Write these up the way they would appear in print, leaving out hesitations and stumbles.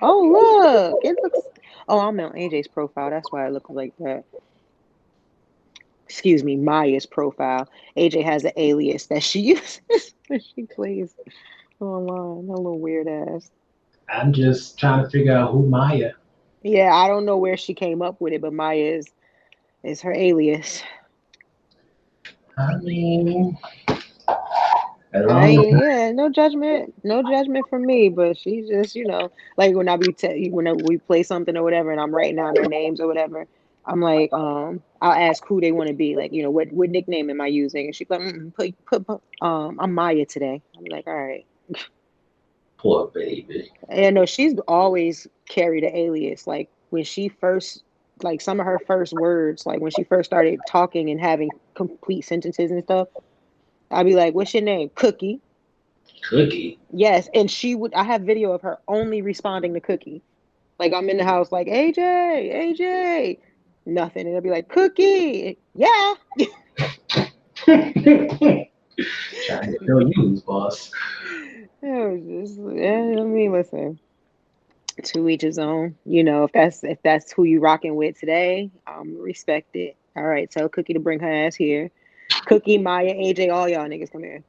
Oh, look. It looks. Oh, I'm on AJ's profile. That's why it looks like that. Excuse me, Maya's profile. AJ has an alias that she uses when she plays online. A little weird ass. I'm just trying to figure out who Maya. Yeah, I don't know where she came up with it, but Maya is her alias. I mean, as I long as ain't, yeah, no judgment from me. But she just, like when I be when we play something or whatever, and I'm writing down their names or whatever. I'm like, I'll ask who they want to be, like, what nickname am I using? And she's like, I'm Maya today. I'm like, all right. poor baby. And no, she's always carried an alias. Like when she first, like some of her first words, like when she first started talking and having complete sentences and stuff, I'd be like, "What's your name?" Cookie. Cookie. Yes, and she would. I have video of her only responding to Cookie. Like I'm in the house, like AJ, AJ, nothing, and I'd be like, Cookie, yeah. Trying to fill you, boss. It was just, yeah, I mean, listen, to each his own. If that's who you rocking with today, respect it. All right, tell Cookie to bring her ass here. Cookie, Maya, AJ, all y'all niggas come here.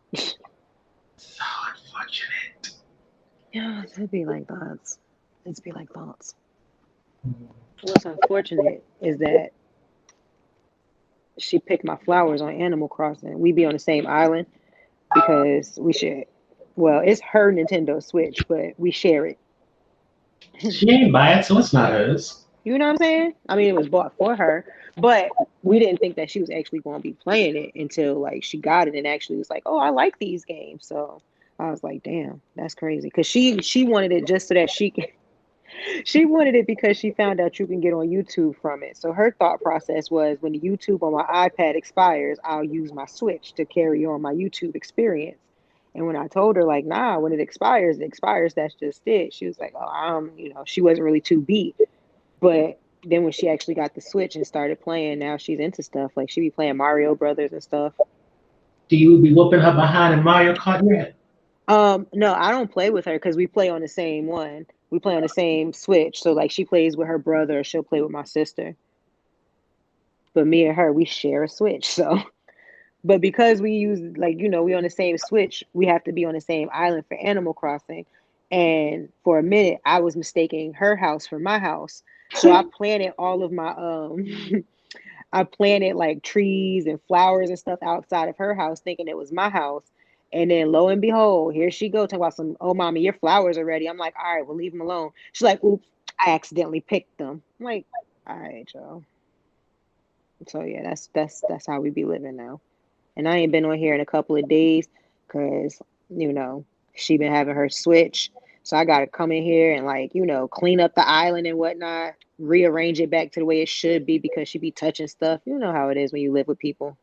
So unfortunate. Yeah, it'd be like thoughts. It'd be like thoughts. What's unfortunate is that she picked my flowers on Animal Crossing. We be on the same island because we share. Well, it's her Nintendo Switch, but we share it. She ain't buy it, so it's not hers. You know what I'm saying? I mean, it was bought for her, but we didn't think that she was actually going to be playing it until like she got it and actually was like, "Oh, I like these games." So I was like, "Damn, that's crazy." Because she wanted it just so that she can. She wanted it because she found out you can get on YouTube from it. So her thought process was, when the YouTube on my iPad expires, I'll use my Switch to carry on my YouTube experience. And when I told her, like, nah, when it expires, it expires. That's just it. She was like, oh, she wasn't really too beat. But then when she actually got the Switch and started playing, now she's into stuff. Like she be playing Mario Brothers and stuff. Do you be whooping her behind in Mario Kart yet? No, I don't play with her because we play on the same one. We play on the same Switch. So like she plays with her brother, she'll play with my sister. But me and her, we share a Switch. So, but because we use, like, we on the same Switch, we have to be on the same island for Animal Crossing. And for a minute, I was mistaking her house for my house. So I planted all of my I planted like trees and flowers and stuff outside of her house, thinking it was my house. And then lo and behold, here she go talking about some, oh mommy, your flowers are ready. I'm like, all right, well leave them alone. She's like, oops, I accidentally picked them. I'm like, all right, Joe. So yeah, that's how we be living now. And I ain't been on here in a couple of days because she been having her switch. So I gotta come in here and, like, clean up the island and whatnot, rearrange it back to the way it should be because she be touching stuff. You know how it is when you live with people.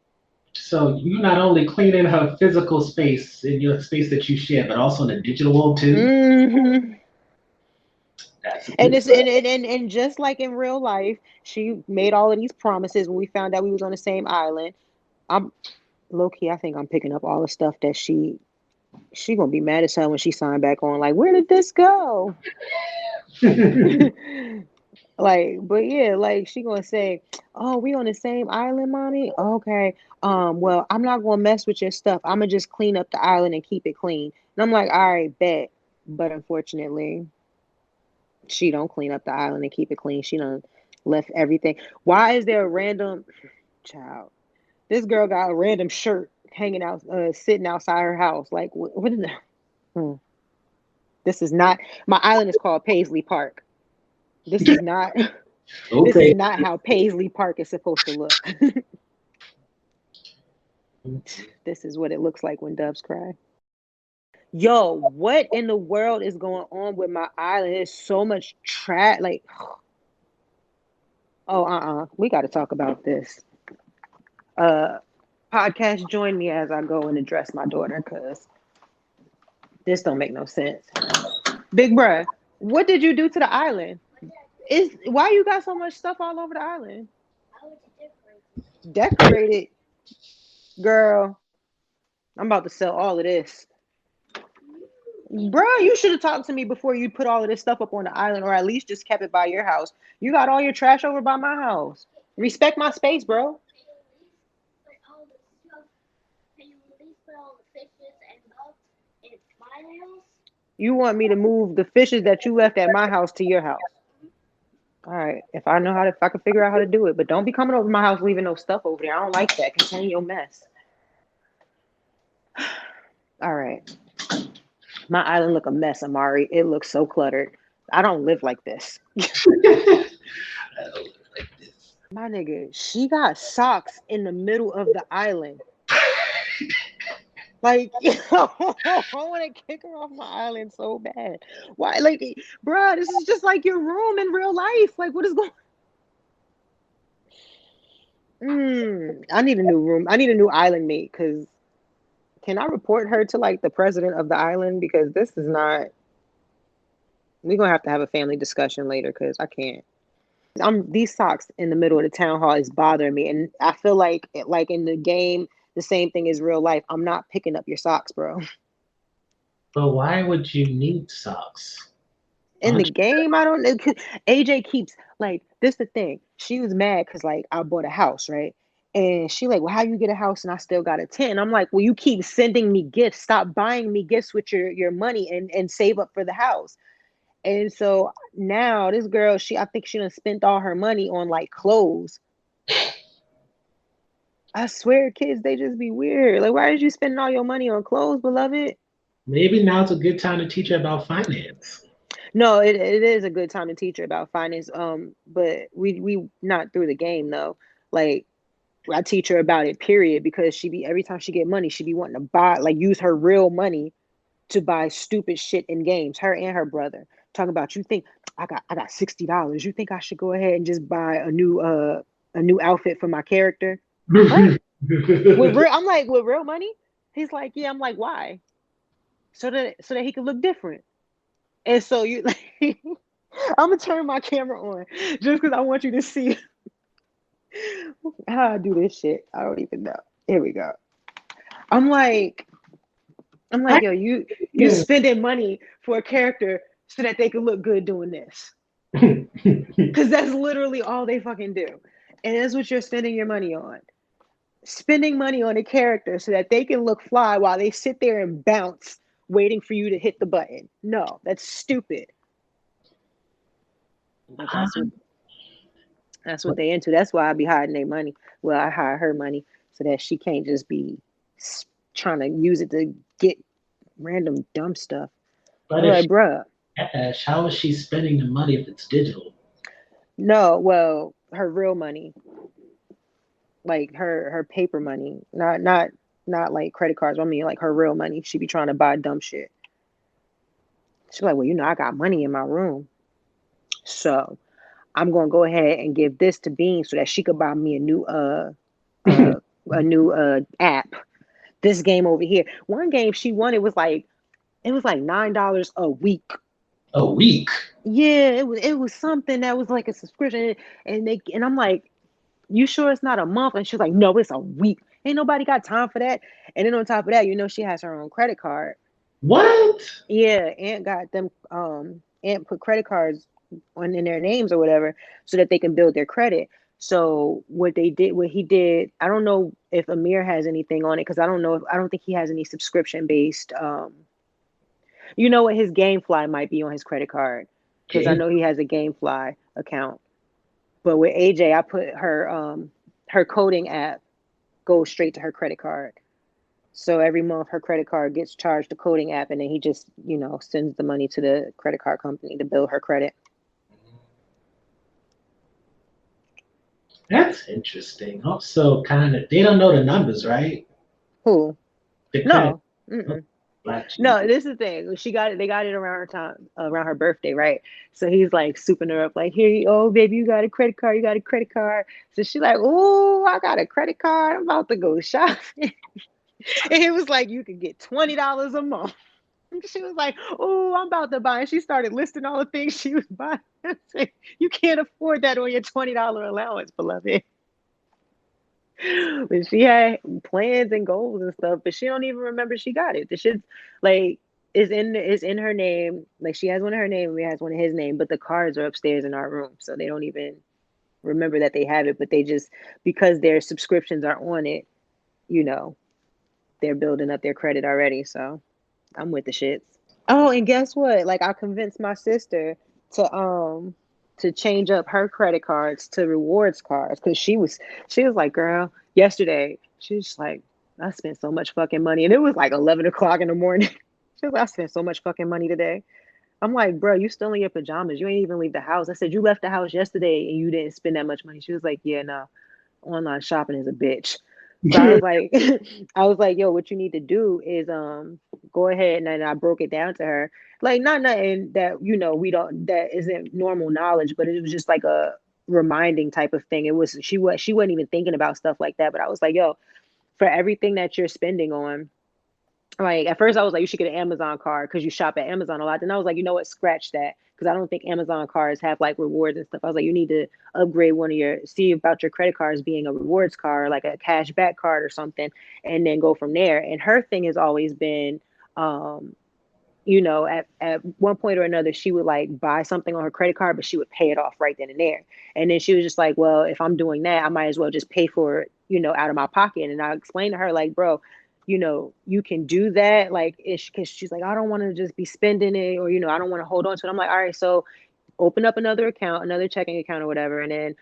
So you not only cleaning her physical space in your space that you share, but also in the digital world too. Hmm. That's a And good it's sign. and just like in real life, she made all of these promises when we found out we was on the same island. I'm low key. I think I'm picking up all the stuff that she gonna be mad as hell when she signed back on. Like, where did this go? Like, but yeah, like she gonna say, "Oh, we on the same island, mommy." Okay. Well, I'm not gonna mess with your stuff. I'm gonna just clean up the island and keep it clean. And I'm like, all right, bet. But unfortunately, she don't clean up the island and keep it clean. She done left everything. Why is there a random child? This girl got a random shirt hanging out, sitting outside her house. Like, what is that? Hmm. This is not my island is called Paisley Park. This is not this is Okay. not how Paisley Park is supposed to look. This is what it looks like when doves cry. Yo, what in the world is going on with my island? There's so much trash. Like, oh, we got to talk about this. Uh, Podcast, join me as I go and address my daughter because this don't make no sense. Big bruh, what did you do to the island? Is why you got so much stuff all over the island? Decorated, girl. I'm about to sell all of this. Bruh, you should have talked to me before you put all of this stuff up on the island, or at least just kept it by your house. You got all your trash over by my house. Respect my space, bro. You want me to move the fishes that you left at my house to your house? All right. If I can figure out how to do it, but don't be coming over my house leaving no stuff over there. I don't like that. Contain your mess. All right. My island look a mess, Amari. It looks so cluttered. I don't live like this. I don't look like this. My nigga, she got socks in the middle of the island. Like, I want to kick her off my island so bad. Why? Like, bruh, this is just like your room in real life. Like, what is going? I need a new room. I need a new island mate. Cause can I report her to like the president of the island? Because this is not. We're gonna have to have a family discussion later. Cause I can't. I'm these socks in the middle of the town hall is bothering me, and I feel like in the game, the same thing is real life. I'm not picking up your socks, bro. But why would you need socks? In the Aren't game, I don't know. AJ keeps like this. The thing, she was mad because like I bought a house, right? And she like, well, how you get a house and I still got a 10? I'm like, well, you keep sending me gifts. Stop buying me gifts with your money and save up for the house. And so now this girl, I think she done spent all her money on like clothes. I swear, kids, they just be weird. Like, why did you spend all your money on clothes, beloved? maybe now's a good time to teach her about finance. No, it is a good time to teach her about finance. But we not through the game though. Like I teach her about it, period, because she be every time she get money, she be wanting to buy like use her real money to buy stupid shit in games. Her and her brother talking about you think I got $60. You think I should go ahead and just buy a new outfit for my character? What? With real I'm like, with real money? He's like, yeah, I'm like, why? So that he could look different. And so you I'm gonna turn my camera on just because I want you to see how I do this shit. I don't even know. Here we go. I'm like, I'm I like, yo, you yeah. spending money for a character so that they can look good doing this. Cause that's literally all they fucking do. And that's what you're spending your money on. Spending money on a character so that they can look fly while they sit there and bounce waiting for you to hit the button. No, that's stupid. But that's what they into. That's why I be hiding their money. Well, I hide her money so that she can't just be trying to use it to get random dumb stuff. But I'm if like, she bruh, cash, how is she spending the money if it's digital? no, well, her real money, like her paper money, not like credit cards. I mean, like her real money. She be trying to buy dumb shit. She's like, well, I got money in my room, so I'm gonna go ahead and give this to Bean so that she could buy me uh a new app. This game over here. One game she won, it was like $9 a week. A week. Yeah, it was something that was like a subscription, and I'm like, you sure it's not a month? And she's like, no, it's a week. Ain't nobody got time for that. And then on top of that, she has her own credit card. What? Yeah, Aunt got them. Aunt put credit cards on in their names or whatever, so that they can build their credit. So what he did, I don't know if Amir has anything on it because I don't think he has any subscription based. You know what, his GameFly might be on his credit card because I Game. know he has a GameFly account. But with AJ, I put her coding app goes straight to her credit card. So every month her credit card gets charged the coding app, and then he just sends the money to the credit card company to build her credit. That's interesting. Also, kind of, they don't know the numbers, right? Who? The credit. No. Oh, Mm-mm. black No, Jesus. this is the thing. She got it. They got it around her time, around her birthday, right? So he's like souping her up, like, "Here you, oh baby, you got a credit card. You got a credit card." So she like, "Oh, I got a credit card. I'm about to go shopping." And he was like, "You can get $20 a month." And she was like, "Oh, I'm about to buy." And she started listing all the things she was buying. I said, you can't afford that on your $20 allowance, beloved. But she had plans and goals and stuff, but she don't even remember she got it. The shit's like It's in her name. Like she has one in her name, we has one in his name, but the cards are upstairs in our room, so they don't even remember that they have it. But they just because their subscriptions are on it, you know, they're building up their credit already. So I'm with the shits. Oh, and guess what? Like I convinced my sister to change up her credit cards to rewards cards because she was like, girl, yesterday she was just like, I spent so much fucking money, and it was like 11 o'clock in the morning. She was like, I spent so much fucking money today. I'm like, bro, you still in your pajamas? You ain't even leave the house. I said you left the house yesterday and you didn't spend that much money. She was like, yeah, no, online shopping is a bitch. So I was like, I was like, yo, what you need to do is go ahead, and then I broke it down to her. Like not nothing that we don't that isn't normal knowledge, but it was just like a reminding type of thing. It was she wasn't even thinking about stuff like that. But I was like, yo, for everything that you're spending on, like at first I was like, you should get an Amazon card because you shop at Amazon a lot. Then I was like, you know what, scratch that because I don't think Amazon cards have like rewards and stuff. I was like, you need to upgrade one of your see about your credit cards being a rewards card, like a cash back card or something, and then go from there. And her thing has always been, um, at one point or another, she would like buy something on her credit card, but she would pay it off right then and there. And then she was just like, well, if I'm doing that, I might as well just pay for it, out of my pocket. And I explained to her, like, bro, you can do that. Like, because she's like, I don't want to just be spending it or, I don't want to hold on to it. I'm like, all right, so open up another account, another checking account or whatever, and then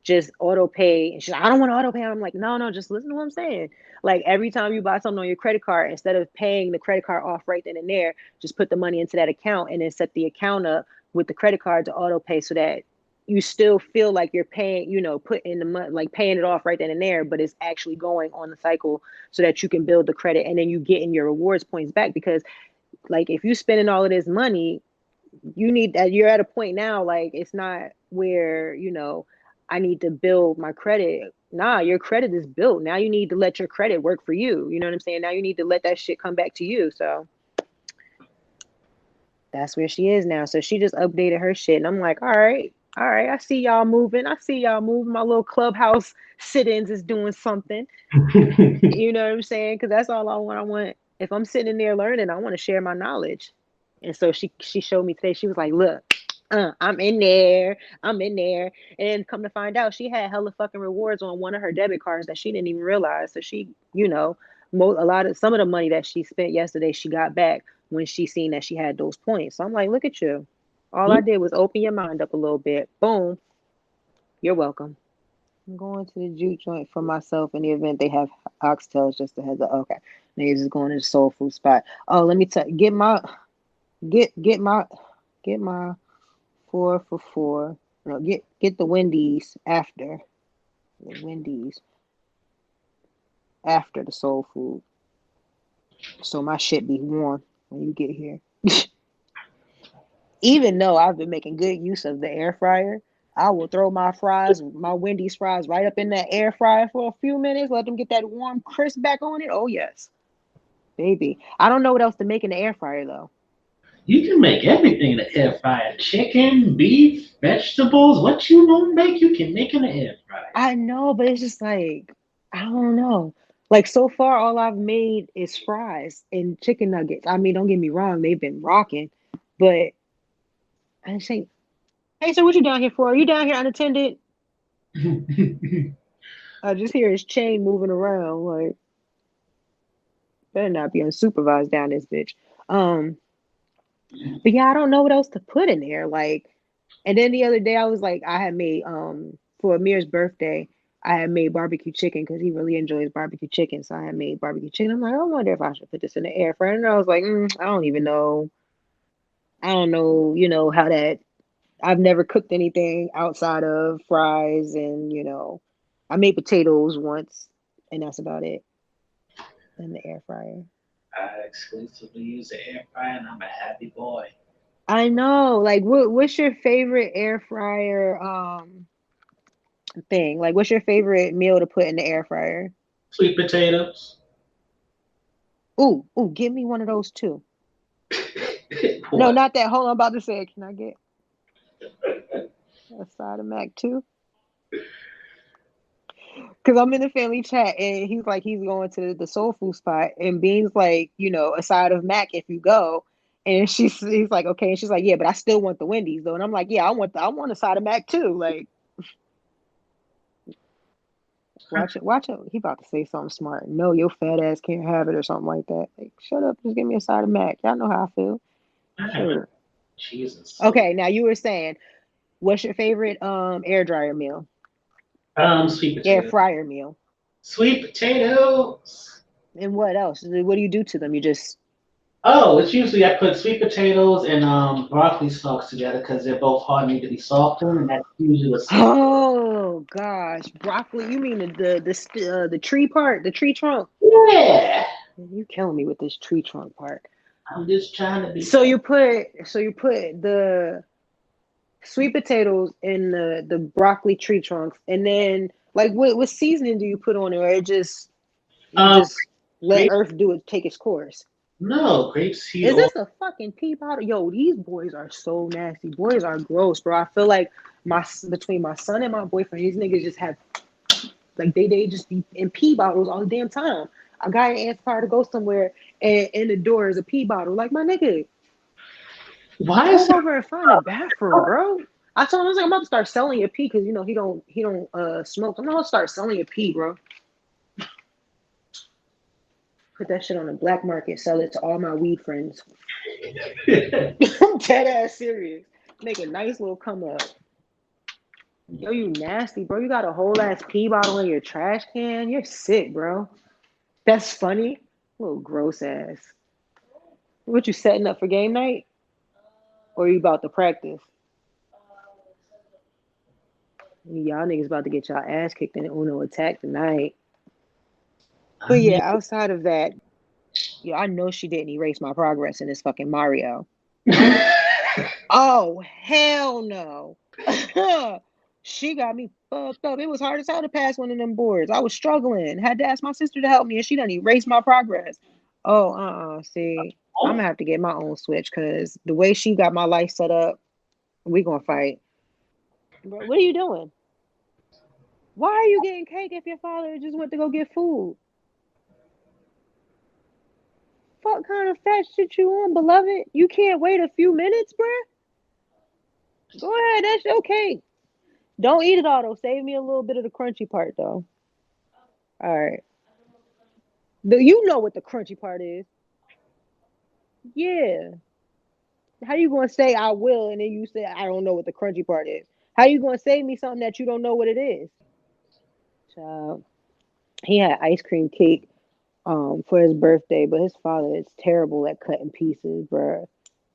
just auto pay. And she's like, I don't want to auto pay. I'm like, no, no, just listen to what I'm saying. Like every time you buy something on your credit card, instead of paying the credit card off right then and there, just put the money into that account and then set the account up with the credit card to auto pay so that you still feel like you're paying, putting the money, like paying it off right then and there, but it's actually going on the cycle so that you can build the credit and then you get in your rewards points back. Because like if you spending all of this money, you need that you're at a point now like it's not where I need to build my credit. Nah, your credit is built now. You need to let your credit work for you. You know what I'm saying? Now you need to let that shit come back to you. So that's where she is now. So she just updated her shit and I'm like, all right, I see y'all moving. I see y'all moving. My little clubhouse sit-ins is doing something. You know what I'm saying? Because that's all I want. If I'm sitting in there learning, I want to share my knowledge. And so she showed me today. She was like, "Look, I'm in there. I'm in there." And come to find out, she had hella fucking rewards on one of her debit cards that she didn't even realize. So she, a lot of some of the money that she spent yesterday, she got back when she seen that she had those points. So I'm like, look at you. All I did was open your mind up a little bit. Boom. You're welcome. I'm going to the juke joint for myself in the event they have oxtails. Just a heads up. Okay, niggas is going to the soul food spot. Oh, let me tell. Get my get my 4 for $4. No, get the Wendy's after the Wendy's after the soul food. So my shit be warm when you get here. Even though I've been making good use of the air fryer, I will throw my Wendy's fries right up in that air fryer for a few minutes, let them get that warm crisp back on it. Oh yes, baby. I don't know what else to make in the air fryer though. You can make everything in the air fryer. Chicken, beef, vegetables. What you won't make, you can make in the air fryer. I know, but it's just like I don't know. Like so far, all I've made is fries and chicken nuggets. I mean, don't get me wrong, they've been rocking, but I think, hey, sir, what you down here for? Are you down here unattended? I just hear his chain moving around. Like, better not be unsupervised down this bitch. Um, but yeah, I don't know what else to put in there. Like, and then the other day I was like, I had made for Amir's birthday, I had made barbecue chicken because he really enjoys barbecue chicken. So I had made barbecue chicken. I'm like, I wonder if I should put this in the air fryer. And I was like, I don't even know. I don't know, how that. I've never cooked anything outside of fries and I made potatoes once, and that's about it in the air fryer. I exclusively use the air fryer, and I'm a happy boy. I know. Like, what's your favorite air fryer thing? Like, what's your favorite meal to put in the air fryer? Sweet potatoes. Ooh, ooh, give me one of those too. No, Boy, not that. Hold on, I'm about to say it. Can I get a side of mac too? Because I'm in the family chat and he's like, he's going to the soul food spot. And Bean's like, a side of mac if you go. And he's like, okay. And she's like, yeah, but I still want the Wendy's though. And I'm like, yeah, I want a side of mac too. Like, watch it. He about to say something smart. No, your fat ass can't have it or something like that. Like, shut up, just give me a side of mac. Y'all know how I feel. Alright, Sure. Jesus. So, Okay, now you were saying, what's your favorite air dryer meal? sweet Air potato. fryer meal. Sweet potatoes. And what else? What do you do to them? You just Oh, it's usually I put sweet potatoes and broccoli stalks together because they're both hard need to be softened, and that's usually what's Oh gosh, broccoli. You mean the tree part, the tree trunk? yeah. You killing me with this tree trunk part. I'm just trying to be. So you put the sweet potatoes in the broccoli tree trunks, and then like what seasoning do you put on it? Or it just you Um, just let grape. Earth do it, take its course. No, grapeseed Is oil. this a fucking pea bottle? Yo, these boys are so nasty. Boys are gross, bro. I feel like my between my son and my boyfriend, these niggas just have like they just be in pee bottles all the damn time. A guy asked car to go somewhere, and in the door is a pee bottle. Like, my nigga, Why is pull that? over and find a bathroom, bro. I told him, I was like, I'm about to start selling your pee because you know he don't smoke. I'm gonna start selling your pee, bro. Put that shit on the black market, sell it to all my weed friends. I'm dead ass serious. Make a nice little come up. Yo, you nasty, bro. You got a whole ass pee bottle in your trash can. You're sick, bro. That's funny. Little gross ass. What, you setting up for game night? Or you about to practice? Y'all niggas about to get y'all ass kicked in the Uno attack tonight. I But mean, yeah, outside of that, yo, I know she didn't erase my progress in this fucking Mario. Oh, hell no. She got me fucked up. It was hard as hell to pass one of them boards. I was struggling. Had to ask my sister to help me, and she done erased my progress. Oh, See, I'm gonna have to get my own Switch because the way she got my life set up, we gonna fight. Bro, what are you doing? Why are you getting cake if your father just went to go get food? Fuck kind of fat shit you on, beloved? You can't wait a few minutes, bruh? Go ahead, that's your cake. Don't eat it all though. Save me a little bit of the crunchy part though. All right. You know what the crunchy part is. Yeah. How you gonna say I will and then you say I don't know what the crunchy part is? How you gonna save me something that you don't know what it is? Child. He had ice cream cake for his birthday, but his father is terrible at cutting pieces, bruh.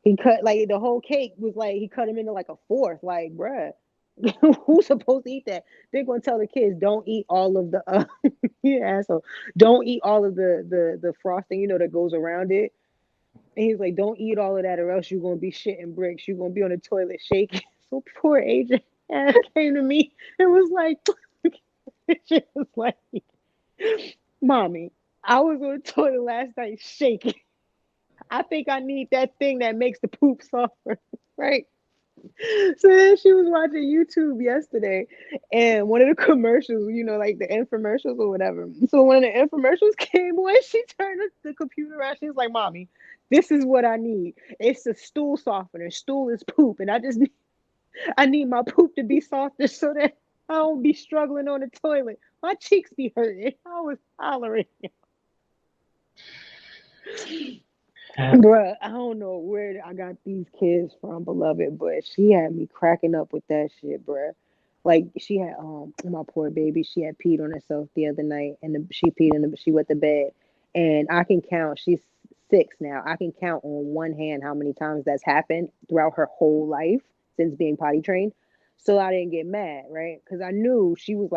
He cut like the whole cake was like he cut him into like a fourth, like bruh. Who's supposed to eat that? They're gonna tell the kids don't eat all of the yeah, asshole. Don't eat all of the frosting, that goes around it. And he's like, don't eat all of that or else you're gonna be shitting bricks. You're gonna be on the toilet shaking. So poor Adrian ass came to me and was like, she was like, Mommy, I was on the toilet last night shaking. I think I need that thing that makes the poop softer, right? So then she was watching YouTube yesterday, and one of the commercials, like the infomercials or whatever. So when the infomercials came on, she turned the computer around. She was like, "Mommy, this is what I need. It's a stool softener. Stool is poop, and I need my poop to be softer so that I don't be struggling on the toilet. My cheeks be hurting." I was hollering. Bruh, I don't know where I got these kids from, beloved, but she had me cracking up with that shit, bruh. Like she had my poor baby, she had peed on herself the other night, and she peed in the she went to bed, and I can count. She's 6 now. I can count on one hand how many times that's happened throughout her whole life since being potty trained. So I didn't get mad, right? Because I knew she was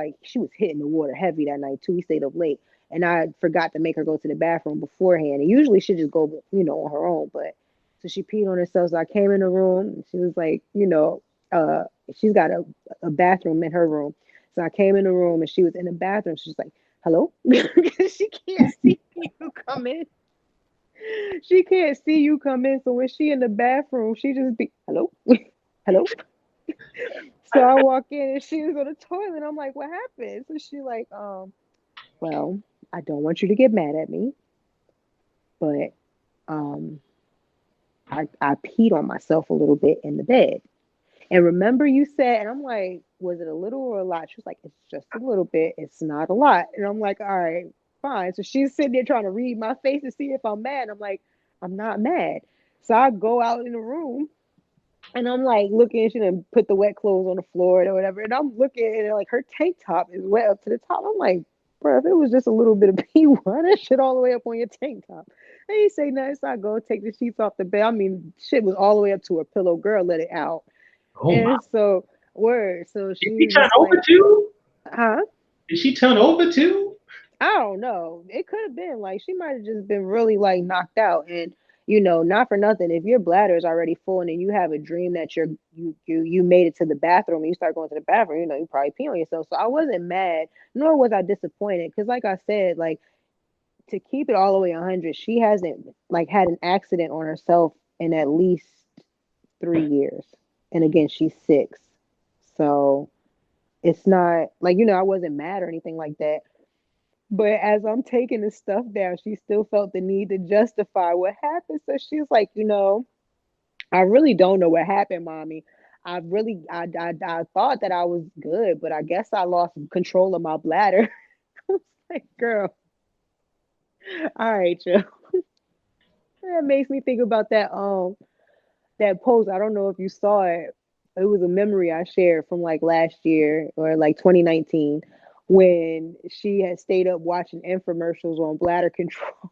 hitting the water heavy that night too. We stayed up late and I forgot to make her go to the bathroom beforehand. And usually she just go, on her own. But so she peed on herself. So I came in the room. And she was like, uh, she's got a bathroom in her room. So I came in the room and she was in the bathroom. She's like, "Hello," because she can't see you come in. She can't see you come in. So when she in the bathroom, she just be, "Hello, hello." So I walk in and she was on the toilet. I'm like, "What happened?" So she like, well, I don't want you to get mad at me, but um, I peed on myself a little bit in the bed. And remember you said, and I'm like, was it a little or a lot? She was like, it's just a little bit. It's not a lot. And I'm like, all right, fine. So she's sitting there trying to read my face to see if I'm mad. I'm like, I'm not mad. So I go out in the room and I'm like looking, she done put the wet clothes on the floor or whatever. And I'm looking and like her tank top is wet up to the top. I'm like, bro, if it was just a little bit of pee, why that shit all the way up on your tank top? And he say nothing. So I go take the sheets off the bed. I mean, shit was all the way up to her pillow. Girl, let it out. Oh my! And so, word. So Did she she was turn just over like, too? huh? Did she turn over too? I don't know. It could have been like she might have just been really like knocked out. And not for nothing. If your bladder is already full and then you have a dream that you made it to the bathroom and you start going to the bathroom, you probably pee on yourself. So I wasn't mad, nor was I disappointed. Because like I said, like to keep it all the way 100, she hasn't like had an accident on herself in at least 3 years. And again, she's 6. So it's not like, I wasn't mad or anything like that. But as I'm taking the stuff down, she still felt the need to justify what happened. So she's like, I really don't know what happened, mommy. I thought that I was good, but I guess I lost control of my bladder. I was like, girl, all right, Joe. That makes me think about that post. I don't know if you saw it. It was a memory I shared from like last year or like 2019 when she had stayed up watching infomercials on bladder control.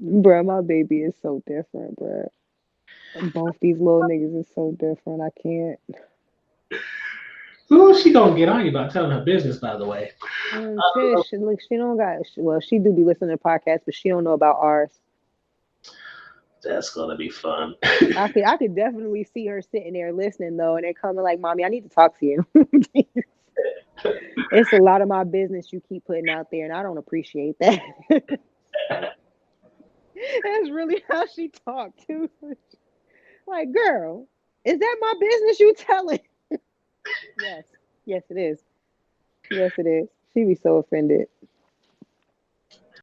Bruh, my baby is so different, bruh. Both these little niggas is so different. I can't. Who is she gonna get on you about telling her business? By the way, Look, she don't got. Well, she do be listening to podcasts, but she don't know about ours. that's gonna be fun. I could definitely see her sitting there listening though, and they're coming like, "Mommy, I need to talk to you." It's a lot of my business you keep putting out there, and I don't appreciate that. That's really how she talked too. Like, girl, is that my business you telling? Yes, yes, it is. Yes, it is. She be so offended.